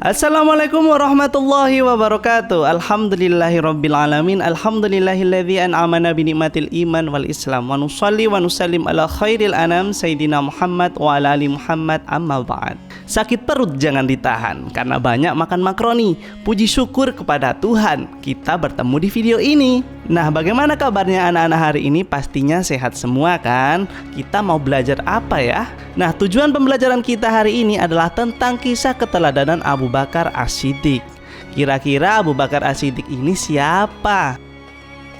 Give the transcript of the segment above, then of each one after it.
Assalamualaikum warahmatullahi wabarakatuh. Alhamdulillahirabbil alamin. Alhamdulillahilladzi an'amana bi ni'matil iman wal islam. Wa nusalli wa nusallim ala khairil anam sayyidina Muhammad wa ala ali Muhammad, amma ba'd. Sakit perut jangan ditahan karena banyak makan makaroni. Puji syukur kepada Tuhan kita bertemu di video ini. Nah, bagaimana kabarnya anak-anak hari ini? Pastinya sehat semua kan? Kita mau belajar apa ya? Nah, tujuan pembelajaran kita hari ini adalah tentang kisah keteladanan Abu Bakar As-Siddiq. Kira-kira Abu Bakar As-Siddiq ini siapa?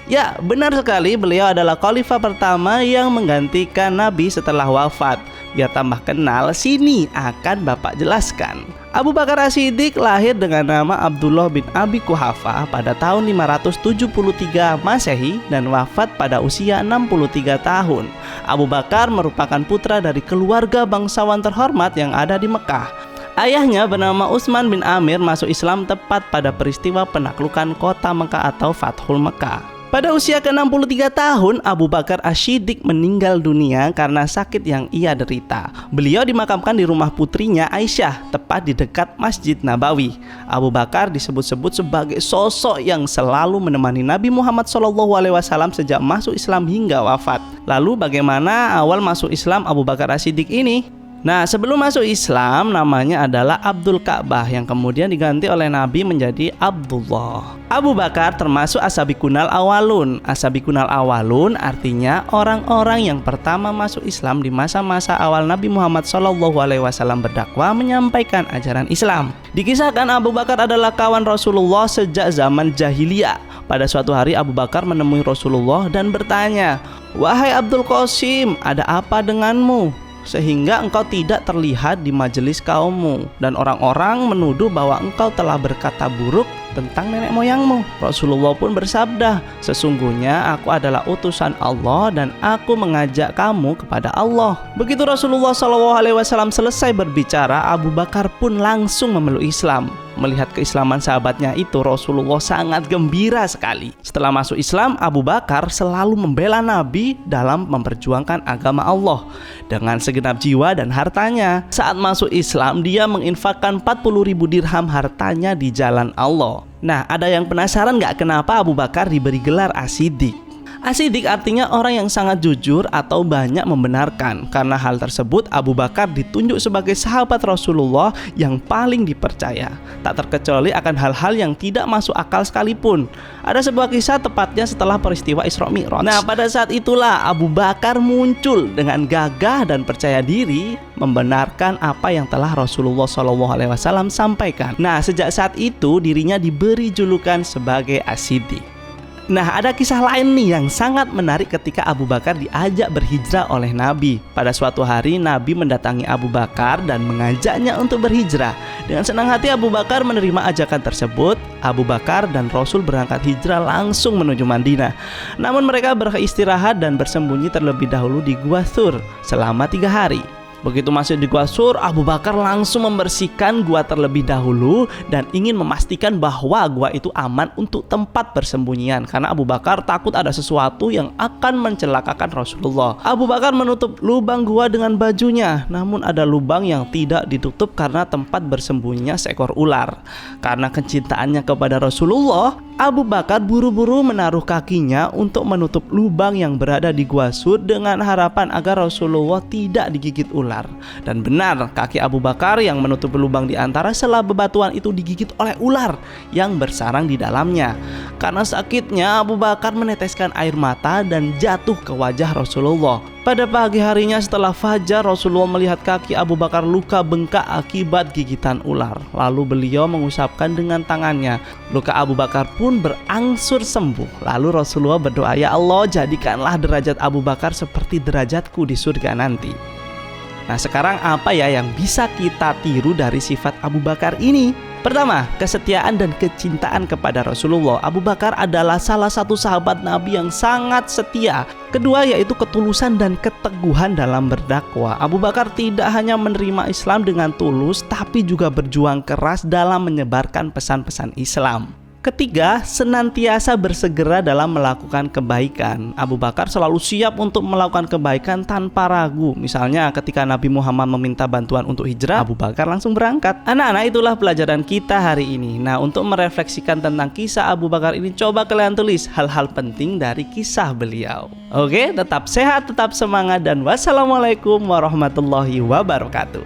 Ya, benar sekali, beliau adalah khalifah pertama yang menggantikan Nabi setelah wafat. Biar tambah kenal, sini akan Bapak jelaskan. Abu Bakar As-Siddiq lahir dengan nama Abdullah bin Abi Quhafah pada tahun 573 Masehi dan wafat pada usia 63 tahun. Abu Bakar merupakan putra dari keluarga bangsawan terhormat yang ada di Mekah. Ayahnya bernama Utsman bin Amir masuk Islam tepat pada peristiwa penaklukan kota Mekah atau Fathul Mekah. Pada usia ke-63 tahun, Abu Bakar As-Siddiq meninggal dunia karena sakit yang ia derita. Beliau dimakamkan di rumah putrinya Aisyah, tepat di dekat Masjid Nabawi. Abu Bakar disebut-sebut sebagai sosok yang selalu menemani Nabi Muhammad SAW sejak masuk Islam hingga wafat. Lalu bagaimana awal masuk Islam Abu Bakar As-Siddiq ini? Nah, sebelum masuk Islam namanya adalah Abdul Ka'bah yang kemudian diganti oleh Nabi menjadi Abdullah. Abu Bakar termasuk As-Sabiqunal Awalun. As-Sabiqunal Awalun artinya orang-orang yang pertama masuk Islam di masa-masa awal Nabi Muhammad SAW berdakwah menyampaikan ajaran Islam. Dikisahkan Abu Bakar adalah kawan Rasulullah sejak zaman jahiliyah. Pada suatu hari Abu Bakar menemui Rasulullah dan bertanya, "Wahai Abdul Qasim, ada apa denganmu? Sehingga engkau tidak terlihat di majelis kaummu dan orang-orang menuduh bahwa engkau telah berkata buruk tentang nenek moyangmu." Rasulullah pun bersabda, "Sesungguhnya aku adalah utusan Allah dan aku mengajak kamu kepada Allah." Begitu Rasulullah SAW selesai berbicara, Abu Bakar pun langsung memeluk Islam. Melihat keislaman sahabatnya itu, Rasulullah sangat gembira sekali. Setelah masuk Islam, Abu Bakar selalu membela Nabi dalam memperjuangkan agama Allah dengan segenap jiwa dan hartanya. Saat masuk Islam, dia menginfakkan 40.000 dirham hartanya di jalan Allah. Nah, ada yang penasaran nggak kenapa Abu Bakar diberi gelar As-Siddiq? As-Siddiq artinya orang yang sangat jujur atau banyak membenarkan. Karena hal tersebut, Abu Bakar ditunjuk sebagai sahabat Rasulullah yang paling dipercaya. Tak terkecuali akan hal-hal yang tidak masuk akal sekalipun. Ada sebuah kisah tepatnya setelah peristiwa Isra Mi'raj. Nah, pada saat itulah Abu Bakar muncul dengan gagah dan percaya diri membenarkan apa yang telah Rasulullah SAW sampaikan. Nah, sejak saat itu dirinya diberi julukan sebagai As-Siddiq. Nah, ada kisah lain nih yang sangat menarik ketika Abu Bakar diajak berhijrah oleh Nabi. Pada suatu hari Nabi mendatangi Abu Bakar dan mengajaknya untuk berhijrah. Dengan senang hati Abu Bakar menerima ajakan tersebut. Abu Bakar dan Rasul berangkat hijrah langsung menuju Madinah. Namun mereka beristirahat dan bersembunyi terlebih dahulu di Gua Thur selama 3 hari. Begitu masuk di Gua Thur, Abu Bakar langsung membersihkan gua terlebih dahulu dan ingin memastikan bahwa gua itu aman untuk tempat persembunyian, karena Abu Bakar takut ada sesuatu yang akan mencelakakan Rasulullah. Abu Bakar menutup lubang gua dengan bajunya, namun ada lubang yang tidak ditutup karena tempat bersembunyinya seekor ular. Karena kecintaannya kepada Rasulullah, Abu Bakar buru-buru menaruh kakinya untuk menutup lubang yang berada di Gua Thur dengan harapan agar Rasulullah tidak digigit ular. Dan benar, kaki Abu Bakar yang menutup lubang di antara sela bebatuan itu digigit oleh ular yang bersarang di dalamnya. Karena sakitnya, Abu Bakar meneteskan air mata dan jatuh ke wajah Rasulullah. Pada pagi harinya setelah fajar, Rasulullah melihat kaki Abu Bakar luka bengkak akibat gigitan ular. Lalu beliau mengusapkan dengan tangannya. Luka Abu Bakar pun berangsur sembuh. Lalu Rasulullah berdoa, "Ya Allah, jadikanlah derajat Abu Bakar seperti derajatku di surga nanti." Nah, sekarang apa ya yang bisa kita tiru dari sifat Abu Bakar ini? Pertama, kesetiaan dan kecintaan kepada Rasulullah. Abu Bakar adalah salah satu sahabat Nabi yang sangat setia. Kedua, yaitu ketulusan dan keteguhan dalam berdakwah. Abu Bakar tidak hanya menerima Islam dengan tulus, tapi juga berjuang keras dalam menyebarkan pesan-pesan Islam. Ketiga, senantiasa bersegera dalam melakukan kebaikan. Abu Bakar selalu siap untuk melakukan kebaikan tanpa ragu. Misalnya ketika Nabi Muhammad meminta bantuan untuk hijrah, Abu Bakar langsung berangkat. Anak-anak, itulah pelajaran kita hari ini. Nah, untuk merefleksikan tentang kisah Abu Bakar ini, coba kalian tulis hal-hal penting dari kisah beliau. Oke, tetap sehat, tetap semangat, dan wassalamualaikum warahmatullahi wabarakatuh.